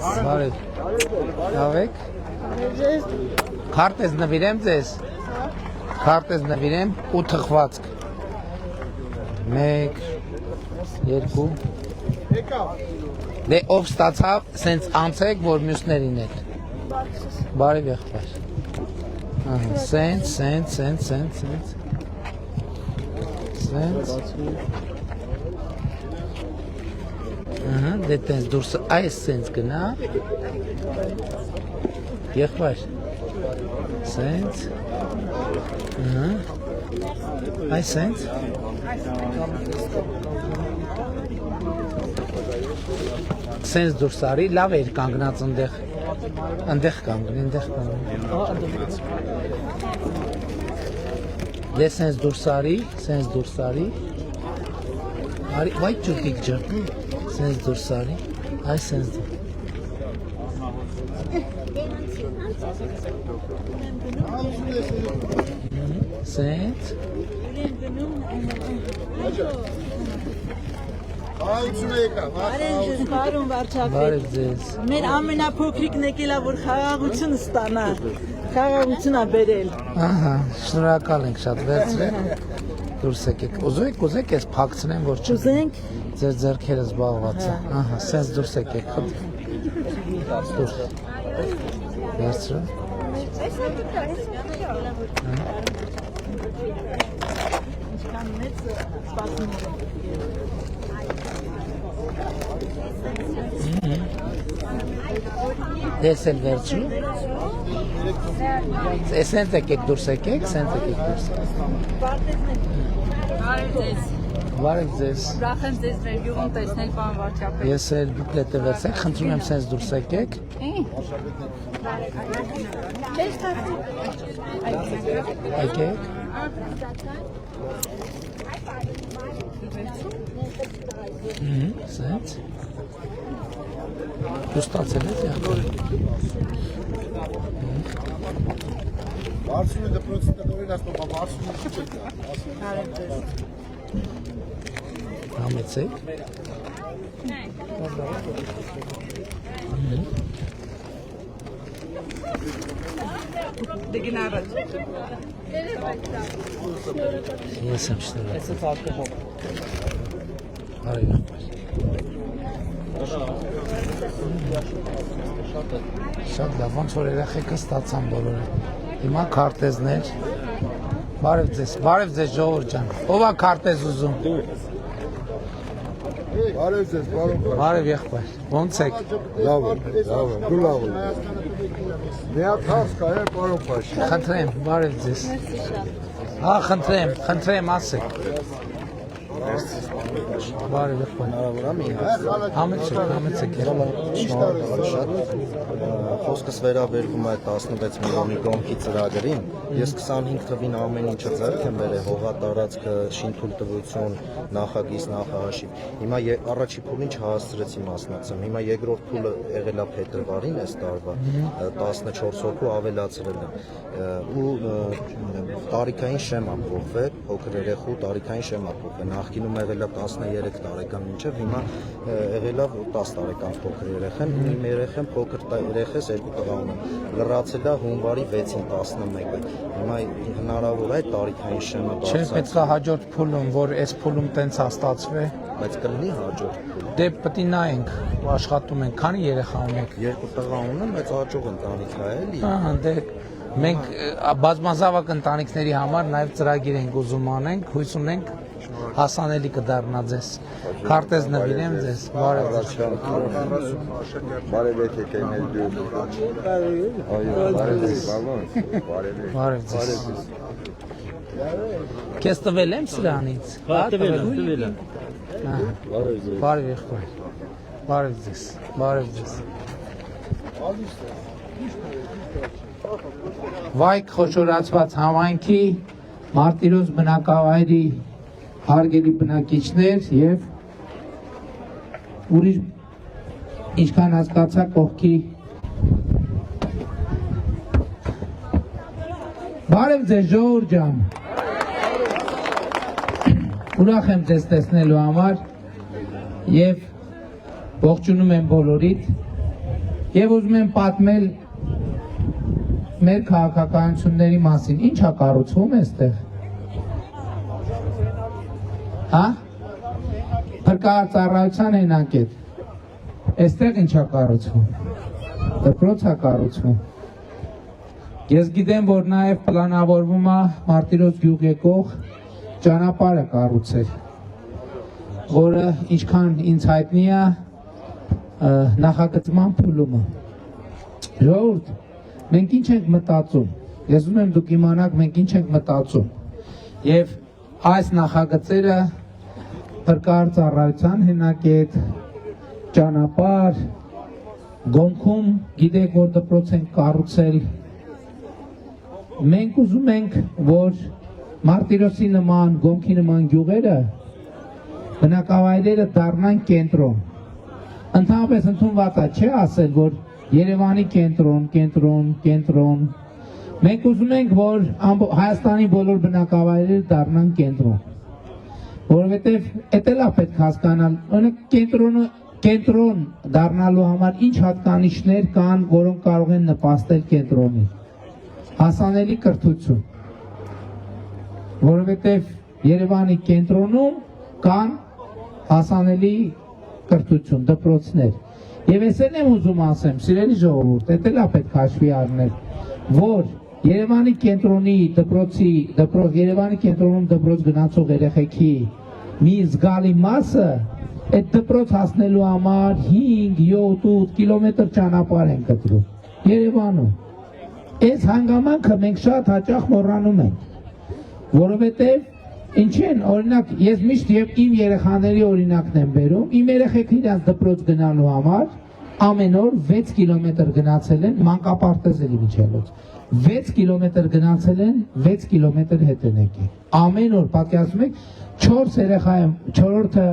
Բարև։ Լավ եք։ Քարտեզ նվիրեմ ձեզ։ Քարտեզ նվիրեմ ու թխվածք։ 1 2 Դե ով ստացավ, սենց անցեք, որ մյուսներին եք։ Բարև եղբայր։ Սենց։ Դե տենց դուրս այս սենց գնա։ Եղբայր։ Սենց։ Այս սենց։ Սենց դուրս արի, լավ էր կանգնած ընդեղ կանգնի։ Դե սենց դուրս արի, Արի, վայ ճուտիկ ջան, սենց դուրս արի, այս սենց դուրս։ Սենց։ Բարև ձեզ։ Մեր ամենափոքրիկն եկել է, որ խաղաղություն ստանա, խաղաղություն է բերել։ Ահա, շնորհակալ ենք շատ, վերցրեք, դուրս եկեք։ Ուզեք ես փակցնեմ, որ Ուզենք։ Ձեր ձեռքերը զբաղված է։ Ահա, սենց դուրս եկեք, խնդրեմ։ Դուրս։ Վերցրու։ Դես էլ վերցրու։ Սենց եկեք դուրս եկեք, Բարև ձեզ։ Ուրախ եմ ձեզ մեր յուղում տեսնել, պարոն վարչապետ։ Ես էլ բուկլետը վերցրեք, խնդրում եմ սենց դուրս եկեք։ Եկեք։ Սենց։ Դու ստացել ես եղբայր։ Բարսունը դպրոցի տնօրեն ասում, բարսունը չի չեք։ Համեցեք։ Դե գնա առաջ։ Ես եմ շնորհակալ։ Արի եղբայր։ Շատ լավ, ոնց որ երեխեքը ստացան բոլորը։ Հիմա քարտեզներ։ Բարև ձեզ ժողովուրդ ջան։ Ով է քարտեզ ուզում։ Բարև ձեզ, բարով։ Բարև եղբայր։ Ոնց եք։ Լավ է, դու լավ ես։ Մի հատ հարց կա, բարով Փաշին։ Խնդրեմ, բարև ձեզ։ Հա, խնդրեմ, ասեք։ Բարև եղբայր։ Համեցեք։ Խոսքս վերաբերվում է 16 միլիոնի կողմքի ծրագրին։ Ես 25 թվին ամեն ինչը ձեռք եմ բերել, հողատարածքը, շինթույլտվություն, նախագիծ, նախահաշիվ։ Հիմա առաջի փուլին չհասցրեցի մասնակցեմ։ Հիմա երկրորդ փուլը եղել է փետրվարին այս տարվա 14 հոգու ավելացրել են։ Ու տարիքային շեմ ամփոփվել, փոքր երեխու տարիքային շեմ ամփոփվել։ Նախկինում եղել է 13 տարեկան մինչև հիմա եղել է 10 տարեկան փոքր երեխան, իմ երեխան փոքր երեխես 2 տղա ունեմ։ Լրացել է հունվարի 6-ին 11-ը։ Հիմա հնարավոր է տարիքային շեմը Չէ, պետք է հաջորդ փուլում, որ այս փուլում տենց հաստատվի, բայց կլինի հաջորդ փուլ։ դե պետք է նայենք, աշխատում ենք, քանի երեխա ունեք։ 2 տղա ունեմ, բայց հաջող ընտանիք է էլի։ Ահա, դե մենք բազմազավակ ընտանիքների համար նաև ծրագիր ենք ուզում անենք, հույս ունենք հասանելի կդառնա ձեզ։ Քարտեզ նվիրեմ ձեզ, բարև ձեզ։ Բարև եկեք այնել դու։ Բարև ձեզ։ Քեզ տվել եմ սրանից։ Տվել եմ։ Բարև եղբայր։ Բարև ձեզ։ Վայք խոշորացված համայնքի Մարտիրոս բնակավայրի հարգելի բնակիչներ եւ ուրիշ ինչքան հասկացա կողքի Բարև ձեզ ժողովուրդ ջան Ուրախ եմ ձեզ տեսնելու համար եւ ողջունում եմ բոլորիդ Եվ ուզում եմ պատմել մեր քաղաքականությունների մասին։ Ինչ է կառուցվում այստեղ։ Հա? Փրկարարության հենակետ։ Այստեղ ինչ է կառուցվում։ Դպրոց է կառուցվում։ Ես գիտեմ, որ նաև պլանավորվում է Մարտիրոս գյուղ եկող ճանապարհը կառուցել, որը ինչքան ինձ հայտնի է նախագծման փուլումը։ Ժողովուրդ, մենք ինչ ենք մտածում։ Ես ուզում եմ դուք իմանաք մենք ինչ ենք մտածում։ Եվ այս նախագծերը փրկարարության հենակետ, ճանապարհ, Գոմքում գիտեք, որ դպրոց ենք կառուցել։ Մենք ուզում ենք, որ Մարտիրոսի նման, Գոմքի նման գյուղերը, բնակավայրերը դառնան կենտրոն։ Ընդհանրապես ընդունված է, չէ՞ ասել, որ Երևանի կենտրոն։ Մենք ուզում ենք, որ Հայաստանի բոլոր բնակավայրերը դառնան կենտրոն։ Որովհետև էդ էլ է պետք հասկանալ, օրինակ կենտրոն դառնալու համար ինչ հատկանիշներ կան, որոնք կարող են նպաստել կենտրոնին։ Հասանելի կրթություն, որովհետև Երևանի կենտրոնում կան հասանելի կրթություն, դպրոցներ։ Եվ ես էլ եմ ուզում ասեմ, սիրելի ժողովուրդ, դա էլ է պետք հաշվի առնել, որ Երևանի կենտրոնի Երևանի կենտրոնում դպրոց գնացող երեխեքի մի զգալի մասը այդ դպրոց հասնելու համար 5-7-8 կիլոմետր ճանապարհ են կտրում Երևանում։ Այս հանգամանքը մենք շատ հաճախ մոռանում ենք, որովհետև ինչ են, օրինակ, ես միշտ եւ իմ երեխաների օրինակն եմ բերում, իմ երեխեքը իրենց դպրոց գնալու համար ամեն օր 6 կիլոմետր գնացել են մանկապարտեզելի միջելոց։ 6 կիլոմետր գնացել են, 6 կիլոմետր հետ են եկել։ Ամեն օր պատկերացնում եք, 4 երեխա եմ, 4-ը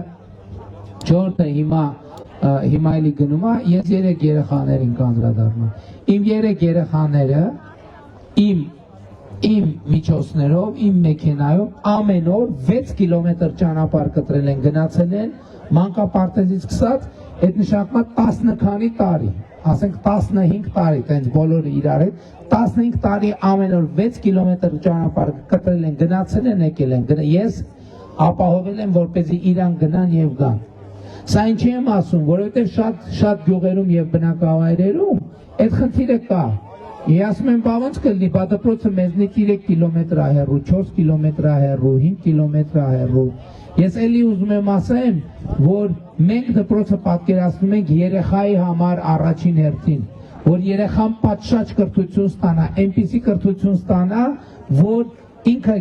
հիմա էլի գնում է, ես 3 երեխաներին կանդրադառնամ։ Իմ 3 երեխաները իմ միջոցներով, իմ մեքենայով ամեն օր 6 կիլոմետր ճանապարհ կտրել են, գնացել են մանկապարտեզից սկսած, այդ նշանակում է 10 քանի տարի, ասենք 15 տարի, տենց բոլորը իրար հետ, 15 տարի ամեն օր 6 կիլոմետր ճանապարհ կտրել են, գնացել են, եկել են, ես ապահովել եմ, որպեսզի իրան գնան եւ գան։ Սա ինչի եմ ասում, որովհետև շատ գյուղերում եւ բնակավայրերում այդ խնդիրը կա։ Ես ասում եմ, բա ոնց կլինի, բա դպրոցը մեզնից 3 կիլոմետր է հեռու, 4 կիլոմետր է հեռու, 5 կիլոմետր է հեռու։ Ես էլի ուզում եմ ասեմ, որ մենք դպրոցը պատկերացնում ենք երեխայի համար առաջին հերթին, որ երեխան պատշաճ կրթություն ստանա, այնպիսի կրթություն ստանա, որ ինքը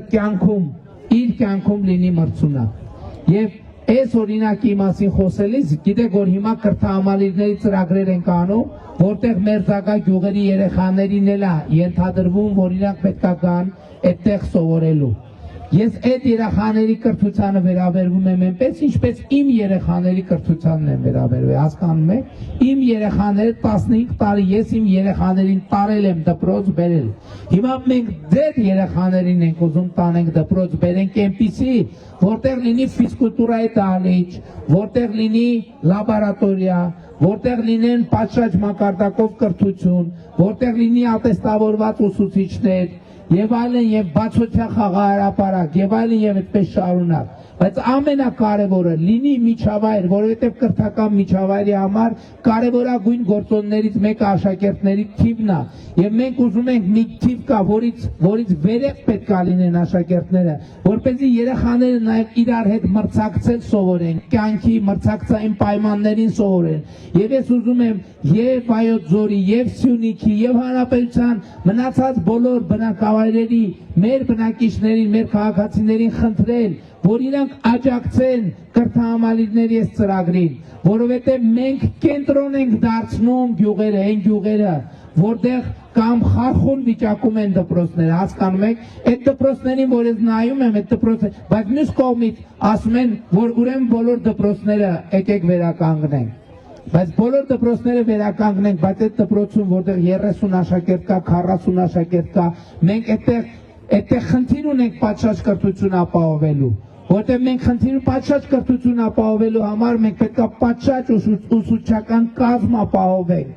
իր կյանքում լինի մրցունակ։ Եվ այս օրինակի մասին խոսելիս, գիտեք, որ հիմա կրթահամալիրների ծրագրեր են անում, որտեղ մերձակա գյուղերի երեխաներին էլ է ենթադրվում, որ իրանք պետք է գան այդտեղ սովորելու։ Ես այդ երեխաների կրթությանը վերաբերվում եմ այնպես, ինչպես իմ երեխաների կրթությանն եմ վերաբերվում, հասկանում եք։ Իմ երեխաները 15 տարի, ես իմ երեխաներին տարել եմ դպրոց բերել։ Հիմա մենք ձեր երեխաներին ենք ուզում տանենք դպրոց բերենք այնպիսի, որտեղ լինի ֆիզկուլտուրայի դահլիճ, որտեղ լինի լաբորատորիա, որտեղ լինեն պատշաճ մակարդակով կրթություն, որտեղ լինի ատեստավորված ուսուցիչներ, եւ այլն եւ բացօթյա խաղահարապարակ եւ այլն եւ այդպես շարունակ, բայց ամենակարևորը լինի միջավայր, որովհետեւ կրթական միջավայրի համար կարևորագույն գործոններից մեկը աշակերտների թիվն է եւ մենք ուզում ենք մի թիվ կա, որից վերև պետք է լինեն աշակերտները, որպեսզի երեխաները նաեւ իրար հետ մրցակցել սովորեն, կյանքի մրցակցային պայմաններին սովորեն։ Եվ ես ուզում եմ եւ Վայոց ձորի եւ Սյունիքի եւ Հանրապետության մնացած բոլոր բնակավայրերի մեր բնակիչներին, մեր քաղաքացիներին խնդրել, որ իրանք աջակցեն կրթահամալիրների այս ծրագրին, որովհետև մենք կենտրոն ենք դարձնում գյուղերը, այն գյուղերը, որտեղ կամ խարխուլ վիճակում են դպրոցները, հասկանում եք, այդ դպրոցներին, որ ես նայում եմ, այդ դպրոցը, բայց մյուս կողմից ասում են, որ ուրեմն բոլոր դպրոցները եկեք վերականգնենք։ Բայց բոլոր դպրոցները վերականգնենք, բայց այդ դպրոցում, որտեղ 30 աշակերտ կա, 40 աշակերտ կա, մենք այդտեղ խնդիր ունենք պատշաճ կրթություն ապահովելու, որտեղ մենք խնդիր պատշաճ կրթություն ապահովելու համար մենք պետք է պատշաճ ուսուցչական կազմ ապահովենք,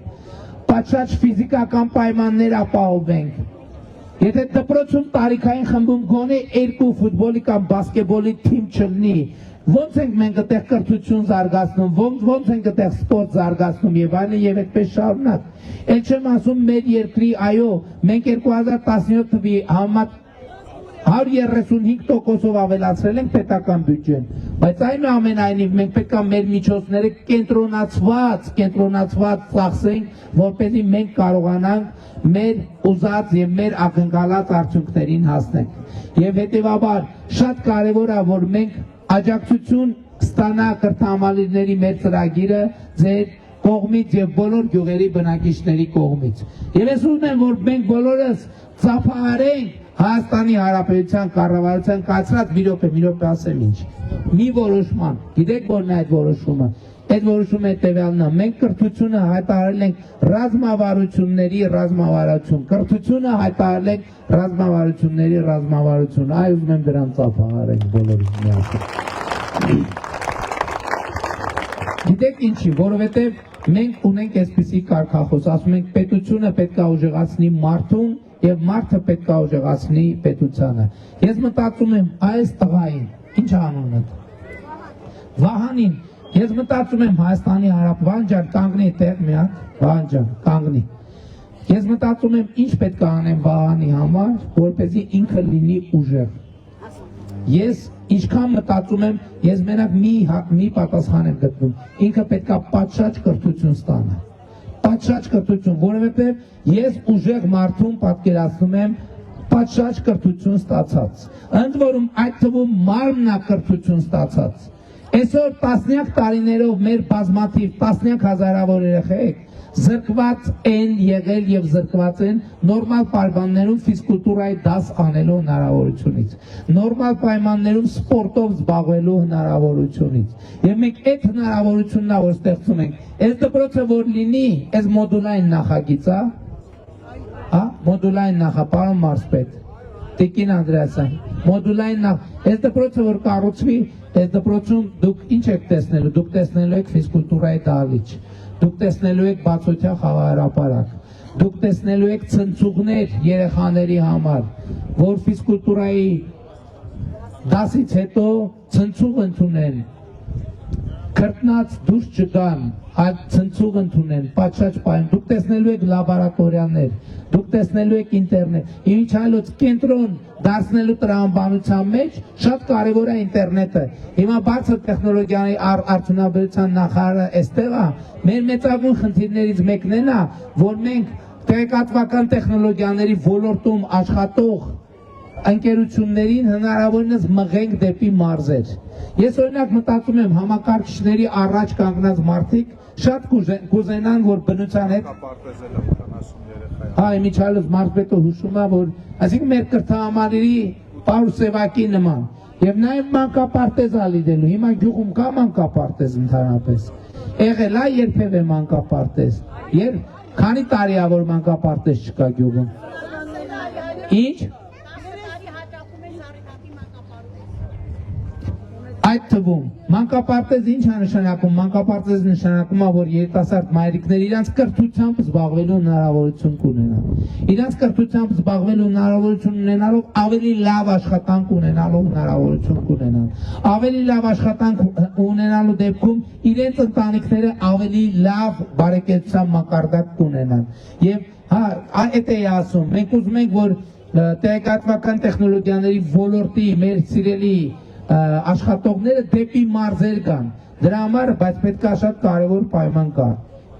պատշաճ ֆիզիկական պայմաններ ապահովենք։ Եթե դպրոցում տարիքային խմբում գոնե 2 ֆուտբոլի կամ բասկետբոլի թիմ չլինի, ոնց ենք մենք այդտեղ կրթություն զարգացնում, ոնց ենք այդտեղ սպորտ զարգացնում եւ այլն եւ այդպես շարունակ։ Էլ չեմ ասում մեր երկրի, այո, մենք 2017 թվականի համեմատ 135%-ով ավելացրել ենք պետական բյուջեն, բայց այնուամենայնիվ մենք պետք է մեր միջոցները կենտրոնացված ծախսենք, որպեսզի մենք կարողանանք մեր ուզած եւ մեր ակնկալած արդյունքներին հասնենք։ Եվ հետեւաբար շատ կարեւոր է, որ մենք աջակցություն ստանա կրթահամալիրների մեր ծրագիրը ձեր կողմից եւ բոլոր գյուղերի բնակիչների կողմից։ Եվ ես ուզում եմ, որ մենք բոլորս ծափահարենք Հայաստանի Հանրապետության կառավարության կայացրած մի րոպե ասեմ ինչ։ Մի որոշման, գիտեք որն է այդ որոշումը։ Այդ որոշումը հետևյալն է, մենք կրթությունը հայտարարել ենք ռազմավարությունների ռազմավարություն, կրթությունը հայտարարել ենք ռազմավարությունների ռազմավարություն, այ ուզում եմ դրան ծափահարենք բոլորից միասին։ Գիտեք ինչի, որովհետև մենք ունենք այսպիսի կարգախոս, ասում ենք պետությունը պետք է ուժեղացնի մարդուն եւ մարդը պետք է ուժեղացնի պետությանը։ Ես մտածում եմ այս տղային, ինչ անունը։ Վահանին, ես մտածում եմ Հայաստանի Հանրապետության Վանջան կանգնի այդտեղ մի հատ, Վանջան կանգնի։ Ես մտածում եմ ինչ պետք է անեմ Վահանի համար, որպեսզի ինքը լինի ուժեղ։ Ես ինչքան մտածում եմ, ես մենակ մի պատասխան եմ գտնում։ Ինքը պետք է պատշաճ կրթություն ստանա։ Պատշաճ կրթություն, որովհետև ես ուժեղ մարդուն պատկերացնում եմ պատշաճ կրթություն ստացած։ Ընդ որում այդ թվում մարմնա կրթություն ստացած։ Այսօր տասնյակ տարիներով մեր բազմաթիվ տասնյակ հազարավոր երեխեք զրկված են եղել եւ զրկված են նորմալ պայմաններում ֆիզկուլտուրայի դաս անելու հնարավորությունից, նորմալ պայմաններում սպորտով զբաղվելու հնարավորությունից։ Եվ մենք այդ հնարավորությունն որ ստեղծում ենք, այս դպրոցը որ լինի, այս մոդուլային նախագիծ է, մոդուլային պարոն մարզպետ, Տիկին Անդրեասյան, մոդուլային այս դպրոցը որ կառուցվի, այս դպրոցում դուք ինչ եք տեսնելու, դուք տեսնելու եք ֆիզկուլտուրայի դահլիճ, դուք տեսնելու եք բացօթյա խաղահրապարակ, դուք տեսնելու եք ցնցուղներ երեխաների համար, որ ֆիզկուլտուրայի դասից հետո ցնցուղ ընդունեն, քրտնած դուրս չգան, այլ ցնցուղ ընդունեն, պատշաճ պայման, դուք տեսնելու եք լաբորատորիաներ, դուք տեսնելու եք ինտերնետ, ինչ այլոց կենտրոն դարձնելու տրամաբանության մեջ շատ կարևոր է ինտերնետը։ Հիմա բարձր տեխնոլոգիայի արդյունաբերության նախարարը այստեղ է, մեր մեծագույն խնդիրներից մեկն է, որ մենք տեղեկատվական տեխնոլոգիաների ոլորտում աշխատող ընկերություններին հնարավորինս մղենք դեպի մարզեր։ Ես օրինակ մտածում եմ համակարգիչների առաջ կանգնած մարդիկ շատ կուզենան, որ բնության հետ Միջալոց մարզպետը հուշում է, որ այսինքն մեր կրթահամալիրի Պարուսևակի նման եւ նաեւ մանկապարտեզ ա լինելու։ Հիմա գյուղում կա մանկապարտեզ ընդհանրապես։ Եղել է երբևէ մանկապարտեզ։ Երբ քանի տարի է որ մանկապարտեզ չկա գյուղում։ Ինչ այդ թվում մանկապարտեզ ինչ է նշանակում, մանկապարտեզ նշանակում է, որ երիտասարդ մայրիկները իրանց կրթությամբ զբաղվելու հնարավորություն կունենան, իրանց կրթությամբ զբաղվելու հնարավորություն ունենալով ավելի լավ աշխատանք ունենալու հնարավորություն կունենան, ավելի լավ աշխատանք ունենալու դեպքում իրենց ընտանիքները ավելի լավ բարեկեցության մակարդակ կունենան, եւ այդ է ասում, մենք ուզում ենք, որ տեղեկատվական տեխնոլոգիաների ոլորտի մեր սիրելի աշխատողները դեպի մարզեր կան, դրա համար, բայց պետք է շատ կարևոր պայման կա,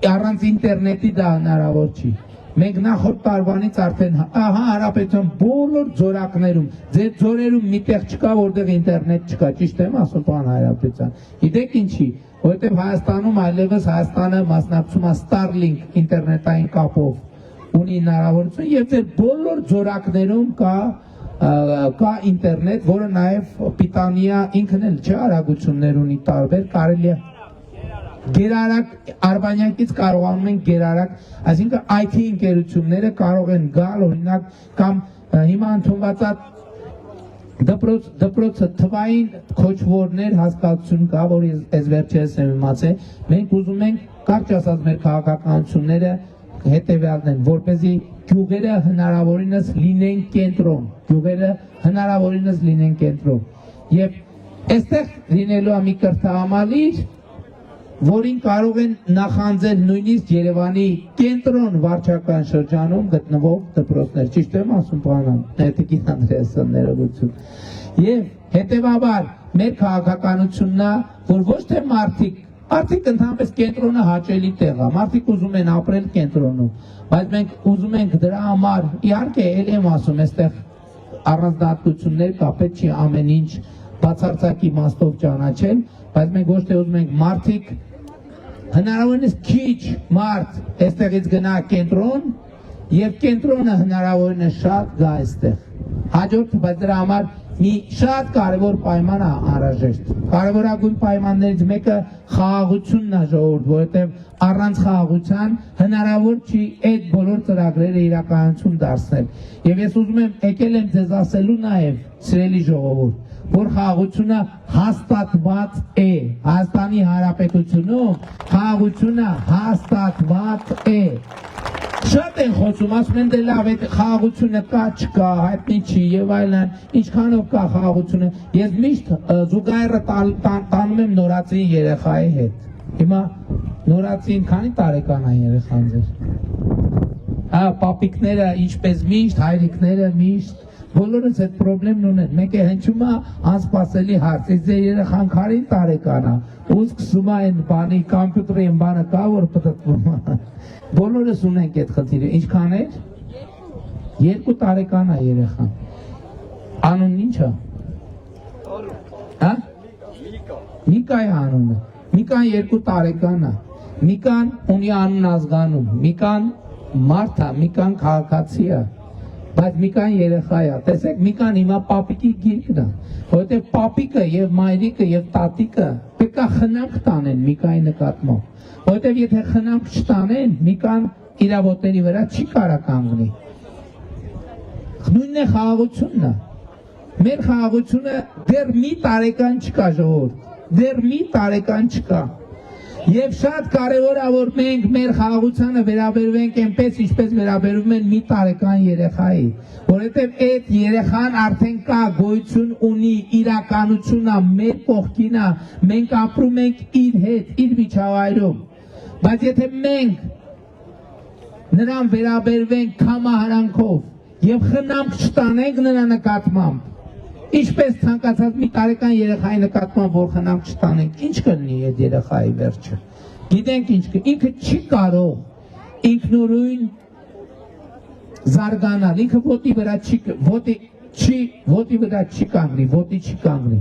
առանց ինտերնետի դա հնարավոր չի, մենք նախորդ տարվանից արդեն հանրապետության բոլոր ձորակներում, ձեր ձորերում մի տեղ չկա, որտեղ ինտերնետ չկա, ճիշտ եմ ասում պարոն Հայրապետյան, գիտեք ինչի, որովհետև Հայաստանում այլևս Հայաստանը մասնակցում է Starlink ինտերնետային կապով, ունի հնարավորություն եւ ձեր բոլոր ձորակներում կա ինտերնետ, որը նաև պիտանիա ինքն էլ չէ արագություններ ունի տարբեր, կարելի է գերարագ Արբանյանքից կարողանում են գերարագ, այսինքն IT ընկերությունները կարող են գալ օրինակ կամ հիմա ընդունված դպրոցը թվային քոչվորներ հասկացություն կա, որ ես վերջերս եմ իմացել, մենք ուզում ենք կարճ ասած մեր քաղաքականությունները հետևյալն են, որպեսզի գյուղերը հնարավորինս լինեն կենտրոն, գյուղերը հնարավորինս լինեն կենտրոն։ Եվ այստեղ լինելու է մի կրթահամալիր, որին կարող են նախանձել նույնիսկ Երևանի կենտրոն վարչական շրջանում գտնվող դպրոցներ, ճիշտ եմ ասում պարոն Տիկին Անդրեասյան, ներողություն։ Եվ հետևաբար մեր քաղաքականությունն է, որ ոչ թե մարդիկ ընդհանրապես կենտրոնը հաճելի տեղ է, մարդիկ ուզում են ապրել կենտրոնում, բայց մենք ուզում ենք դրա համար, իհարկե ելի եմ ասում, այստեղ առանձնահատկություններ կա, պետք չի ամեն ինչ բացարձակ իմաստով ճանաչել, բայց մենք ոչ թե ուզում ենք մարդիկ հնարավորինս քիչ մարդ այստեղից գնա կենտրոն եւ կենտրոնը հնարավորինս շատ գա այստեղ։ Հաջորդը, բայց դրա համար մի շատ կարևոր պայման է անհրաժեշտ։ Կարևորագույն պայմաններից մեկը խաղաղությունն է, ժողովուրդ, որովհետեւ առանց խաղաղության հնարավոր չի այդ բոլոր ծրագրերը իրականություն դարձնել։ Եվ ես ուզում եմ եկել եմ ձեզ ասելու նաեւ, սիրելի ժողովուրդ, որ խաղաղությունը հաստատված է։ Հայաստանի Հանրապետությունում խաղաղությունը հաստատված է։ Շատ են խոսում, ասում են դե լավ, այդ խաղաղությունը կա, չկա, հայտնի չի եւ այլն, ինչքանով կա խաղաղությունը։ Ես միշտ զուգահեռը տանում եմ նորածին երեխայի հետ։ Հիմա նորածին քանի տարեկան է երեխան ձեր։ Պապիկները ինչպես միշտ, հայրիկները միշտ բոլորս այդ խնդիրն ունեն։ Մեկ է հնչում է անսպասելի հարց, ձեր երեխան քանի տարեկան է, ու սկսում է այն բանի կոմպյուտերի այն բանը կա, որ պտտվում է։ Բոլորս ունենք այդ խնդիրը։ Ինչքան է։ 2 տարեկան է երեխան։ Անունն ի՞նչ է։ Հա։ Միկա է անունը։ Միկան 2 տարեկան է։ Միկան ունի անուն ազգանում։ Միկան մարդ է, Միկան քաղաքացի է։ Բայց Միկան երեխա է, տեսեք, Միկան հիմա պապիկի գիրկն է, որովհետև պապիկը եւ մայրիկը եւ տատիկը պետք է խնամք տանեն Միկայի նկատմամբ, որովհետև եթե խնամք չտանեն, Միկան իր ոտների վրա չի կարող կանգնի։ Նույնն է խաղաղությունն է։ Մեր խաղաղությունը դեռ մի տարեկան չկա, ժողովուրդ, դեռ մի տարեկան չկա։ Եվ շատ կարևոր է, որ մենք մեր խաղաղությանը վերաբերվենք այնպես, ինչպես վերաբերվում են մի տարեկան երեխայի, որովհետև այդ երեխան արդեն կա, գոյություն ունի, իրականությունն է, մեր կողքին է, մենք ապրում ենք իր հետ, իր միջավայրում։ Բայց եթե մենք նրան վերաբերվենք կամահարանքով եւ խնամք չտանենք նրա նկատմամբ, ինչպես ցանկացած մի տարեկան երեխայի նկատմամբ որ խնամք չտանենք, ինչ կլինի այդ երեխայի վերջը։ Գիտենք ինչ կլինի, ինքը չի կարող ինքնուրույն զարգանալ, ինքը ոտի վրա չի կանգնի, ոտի չի կանգնի։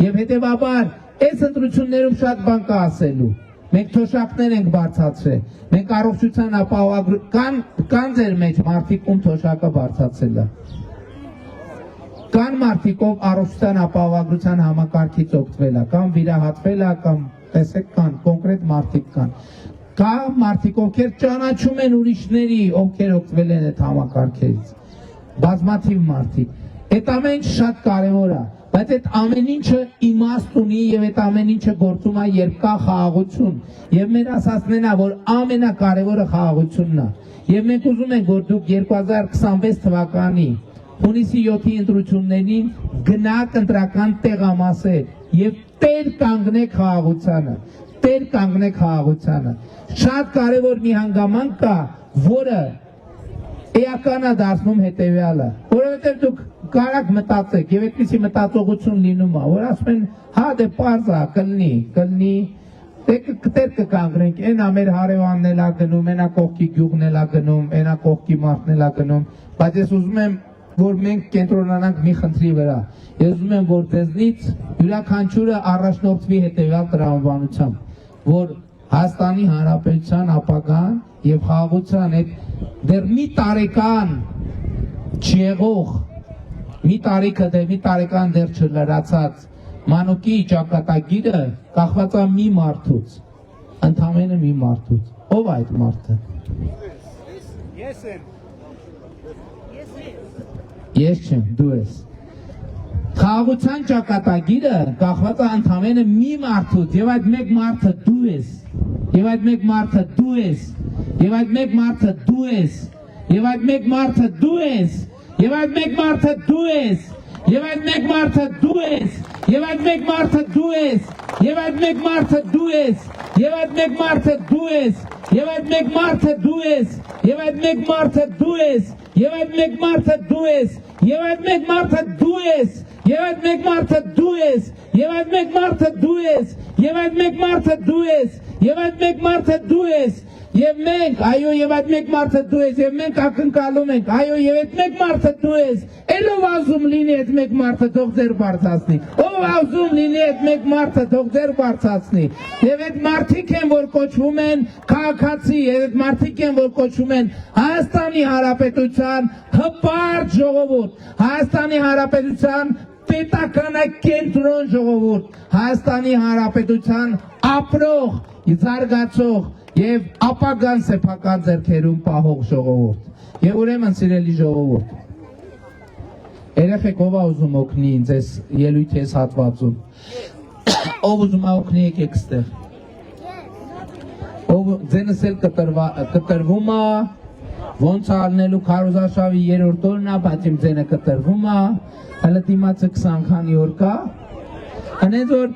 Եվ հետևաբար այս ընտրություններում շատ բան կա ասելու։ Մենք թոշակներ ենք բարձրացրել, մենք առողջության ապահովագրություն կան ձեր մեջ մարդիկ ում թոշակը բարձրացել է։ Կան մարդիկ, ով առողջության ապահովագրության համակարգից օգտվել է, կամ վիրահատվել է, կամ տեսեք կան, կոնկրետ մարդիկ կան։ Կա մարդիկ, ովքեր ճանաչում են ուրիշների, ովքեր օգտվել են այդ համակարգերից։ Բազմաթիվ մարդիկ։ Այդ ամեն ինչ շատ կարևոր է, բայց այդ ամեն ինչը իմաստ ունի եւ այդ ամեն ինչը գործում է, երբ կա խաղաղություն։ Եվ մեր ասածն է, որ ամենակարևորը խաղաղությունն է։ Եվ մենք ուզում ենք, որ դուք 2026 թվականի հունիսի 7-ի ընտրություններին գնաք ընտրական տեղամասեր եւ տեր կանգնեք խաղաղությանը, տեր կանգնեք խաղաղությանը։ Շատ կարևոր մի հանգամանք կա, որը էական է դարձնում հետեւյալը, որովհետեւ դուք կարաք մտածեք եւ այդպիսի մտածողություն լինում է, որ ասում են, հա դե պարզ է, կլինի, դե կկանգնենք, այնա մեր հարևանն էլ է գնում, այնա կողքի գյուղն էլ է գնում, այնա կողքի մարդն էլ է գնում, բայց ես ուզում եմ որ մենք կենտրոնանանք մի խնդրի վրա։ Ես ուզում եմ, որ դեզնից յուրաքանչյուրը առաջնորդվի հետևյալ տրամաբանությամբ, որ Հայաստանի Հանրապետության ապագան եւ խաղաղության այդ դեռ մի տարեկան չեղող, մի տարեկան դեռ չլրացած մանուկի ճակատագիրը կախված է մի մարդուց, ընդամենը մի մարդուց։ Ո՞վ այդ մարդը։ Ես եմ։ Ես չեմ, դու ես։ Խաղաղության ճակատագիրը կախված է ընդամենը մի մարդուց եւ այդ մեկ մարդը դու ես։ Եվ այդ մեկ մարդը դու ես։ Եվ այդ մեկ մարդը դու ես։ Եվ այդ մեկ մարդը դու ես։ Եվ այդ մեկ մարդը դու ես։ Եվ այդ մեկ մարդը դու ես։ Եվ այդ մեկ մարդը դու ես։ Եվ այդ մեկ մարդը դու ես։ Եվ այդ մեկ մարդը դու ես։ Եվ այդ մեկ մարդը դու ես։ Եվ այդ մեկ մարդը դու ես։ Եվ այդ մեկ մարդը դու ես։ Եվ այդ մեկ մարդը դու ես։ Եվ այդ մեկ մարդը դու ես։ Եվ այդ մեկ մարդը դու ես։ Եվ այդ մեկ մարդը դու ես։ Եվ այդ մեկ մարդը դու ես։ Եվ մենք, այո, եւ այդ մեկ մարդը դու ես, եւ մենք ակնկալում ենք, այո, եւ այդ մեկ մարդը դու ես, ելով ազում լինի այդ մեկ մարդը թող ձեր բարձրացնի, ով ազում լինի այդ մեկ մարդը թող ձեր բարձրացնի, եւ այդ մարդիկ են, որ կոչվում են քաղաքացի, եւ այդ մարդիկ են, որ կոչվում են Հայաստանի Հանրապետության հպարտ ժողովուրդ, Հայաստանի Հանրապետության պետականակենտրոն ժողովուրդ, Հայաստանի Հանրապետության ապրող, զարգացող եւ ապագան սեփական ձեռքերում պահող ժողովուրդ։ Եվ ուրեմն սիրելի ժողովուրդ, երեխեք ով ուզում օգնի ինձ այս ելույթի այս հատվածում։ Ով ուզում է օգնի եկեք ստեղ։ Ով ձենս էլ կտրվում է, ոնց առնելու քարոզարշավի 3-րդ օրն է, բայց իմ ձենը կտրվում է, հələ դիմացը 20 քանի օր կա։ Հենց որ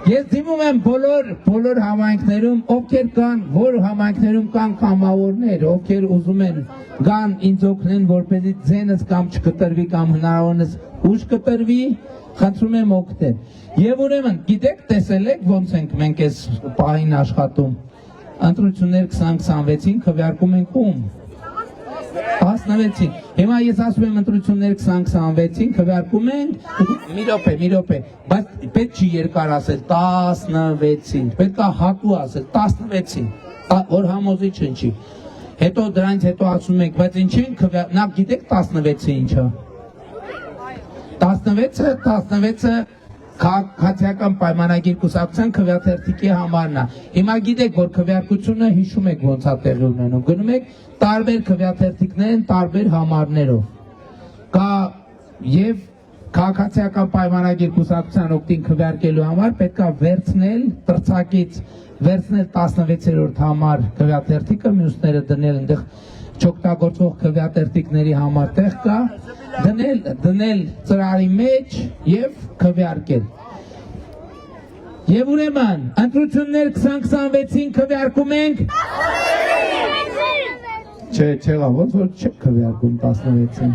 ես դիմում եմ բոլոր համայնքներում, ովքեր կան, որ համայնքներում կան կամավորներ, ովքեր ուզում են գան ինձ օգնեն, որպեսզի ձենս կամ չկտրվի կամ հնարավորինս ուշ կտրվի, խնդրում եմ օգնեն։ Եվ ուրեմն, գիտեք, տեսել եք ոնց ենք մենք այս պահին աշխատում։ Ընտրություններ 2026-ին քվեարկում ենք ում։ 16-ին։ Հիմա ես ասում եմ ընտրություններ 2026-ին քվեարկում ենք, մի րոպե, բայց պետք չի երկար ասել 16-ին, պետք է հատու ասել 16-ին, որ համոզիչ չի։ Հետո դրանից հետո ասում ենք, բայց ինչ են նա գիտեք 16-ը ինչա։ 16-ը քաղաքացիական պայմանագիր կուսակցության քվեաթերթիկի համարն է։ Հիմա գիտեք, որ քվեարկությունը հիշում եք ոնց է տեղի ունենում։ Գնում եք տարբեր քվեաթերթիկներ են տարբեր համարներով։ Կա եւ քաղաքացիական պայմանագիր կուսակցության օգտին քվեարկելու համար պետք է վերցնել տրցակից վերցնել 16-րդ համար քվեաթերթիկը, մյուսները դնել այնտեղ չօգտագործվող քվեաթերթիկների համար տեղ կա, դնել ծրարի մեջ եւ քվեարկել։ Եվ ուրեմն, ընտրություններ 2026-ին քվեարկում ենք։ Չէ, ոնց որ չեք քվեարկում 16-ին։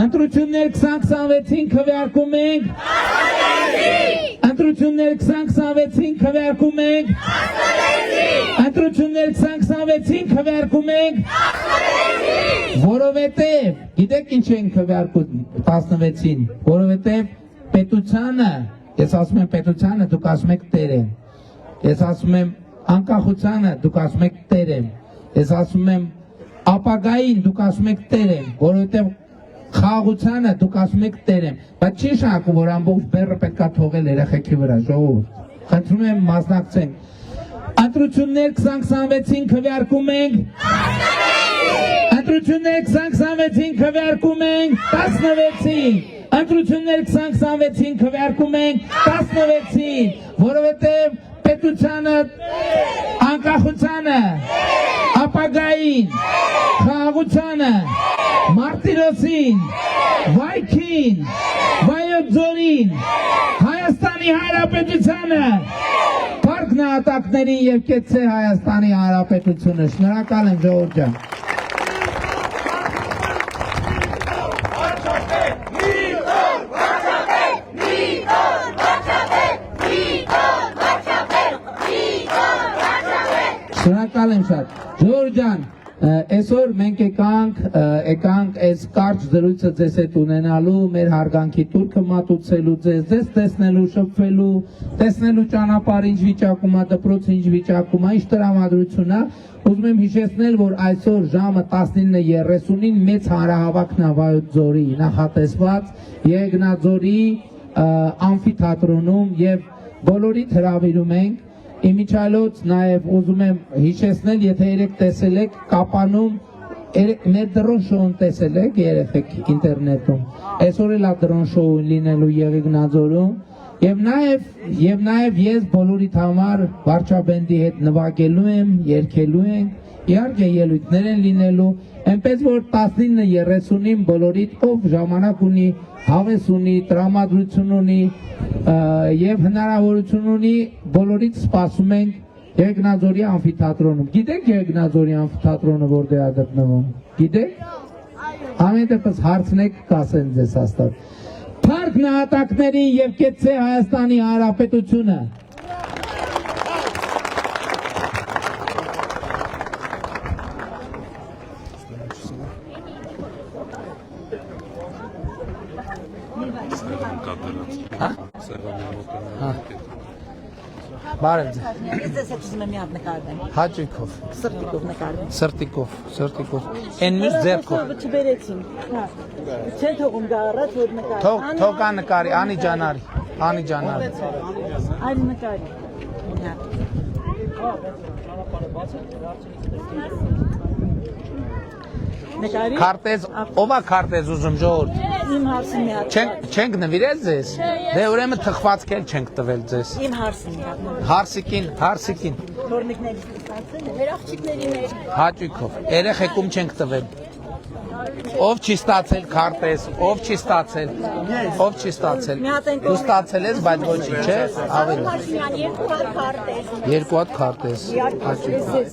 Ընտրություններ 2026-ին քվեարկում ենք։ Ընտրություններ 2026-ին քվեարկում ենք։ Ընտրություններ 2026-ին քվեարկում ենք։ Որովհետև, գիտեք ինչ են քվեարկում 16-ին, որովհետև պետությանը, ես ասում եմ պետությանը, դուք ասում եք տեր եմ, ես ասում եմ անկախությանը, դուք ասում եք տեր եմ, ես ասում եմ ապագային, դուք ասում եք տեր եմ, որովհետև խաղաղությանը դուք ասում եք տեր եմ, բայց չի շարքում, որ ամբողջ բեռը պետք է թողել երեխեքի վրա, ժողովուրդ, խնդրում եմ մասնակցենք։ Ընտրություններ 2026-ին քվեարկում ենք։ Ընտրություններ 2026-ին քվեարկում ենք 16-ին։ Ընտրություններ 2026-ին քվեարկում ենք 16-ին, որովհետև պետությանը, անկախությանը, ապագային, խաղաղությանը, Մարտիրոսին, Վայքին, Վայոց ձորին, Հայաստանի Հանրապետությանը, Փառք նահատակներին եւ կեցցե Հայաստանի Հանրապետությունը։ Շնորհակալ եմ ժողովուրդ ջան։ Շնորհակալ եմ շատ։ Ժողովուրդ ջան, այսօր մենք եկանք այս կարճ զրույցը ձեզ հետ ունենալու, մեր հարգանքի տուրքը մատուցելու ձեզ տեսնելու, շփվելու, տեսնելու ճանապարհը ինչ վիճակում է, դպրոցը ինչ վիճակում է, ինչ տրամադրություն է։ Ուզում եմ հիշեցնել, որ այսօր ժամը 19:30-ին մեծ հանրահավաքն է Վայոց ձորի նախատեսված Եղեգնաձորի ամֆիթատրոնում եւ բոլորիդ հրավիրում ենք։ Իմիջիայլոց նաև ուզում եմ հիշեցնել, եթե երեք տեսել եք Կապանում, մեր դրոն շոուն տեսել եք երեխեք ինտերնետում, այսօր էլ է դրոն շոու լինելու Եղեգնաձորում, Եվ նաև ես բոլորիդ համար վարչաբենդի հետ նվագելու եմ, երգելու ենք, իհարկե ելույթներ են լինելու, այնպես որ 19:30-ին բոլորիդ ով ժամանակ ունի, հավես ունի, տրամադրություն ունի եւ հնարավորություն ունի, բոլորիդ սպասում ենք Երգնաձորի ամֆիթատրոնում։ Գիտեք Երգնաձորի ամֆիթատրոնը որտեղ է գտնվում։ Գիտեք։ Ամեն դեպս հարցնեք, կասեն ձեզ հաստատ։ Փառք նահատակներին եւ կեցե Հայաստանի Հանրապետությունը։ Բարև ձեզ։ Ես ես ուզում եմ մի հատ նկարվեմ։ Հաճույքով, Սրտիկով նկարվեմ։ սրտիկով։ Այն մյուս ձեռքով։ Չբերեցին։ Հա։ Չեն թողում գա առաջ որ նկարի։ Թողա նկարի, Անի ջանարի։ Այլ նկարի։ Նկարի։ Քարտեզ, ովա քարտեզ ուզում ժողովուրդ։ Իմ հարցին մի հատ։ Չենք նվիրել ձեզ։ Դե ուրեմն թխվածք էլ չենք տվել ձեզ։ Իմ հարցին մի հատ։ Հարսիկին։ Թորնիկների ստացել է։ Մեր աղջիկներին։ Հաճույքով։ Երեխեքում չենք տվել։ Ով չի ստացել քարտեզ, ով չի ստացել։ Դու ստացել ես, բայց ոչինչ, չէ՞, ավելի։ Երկու հատ քարտեզ։ Հաճույքով։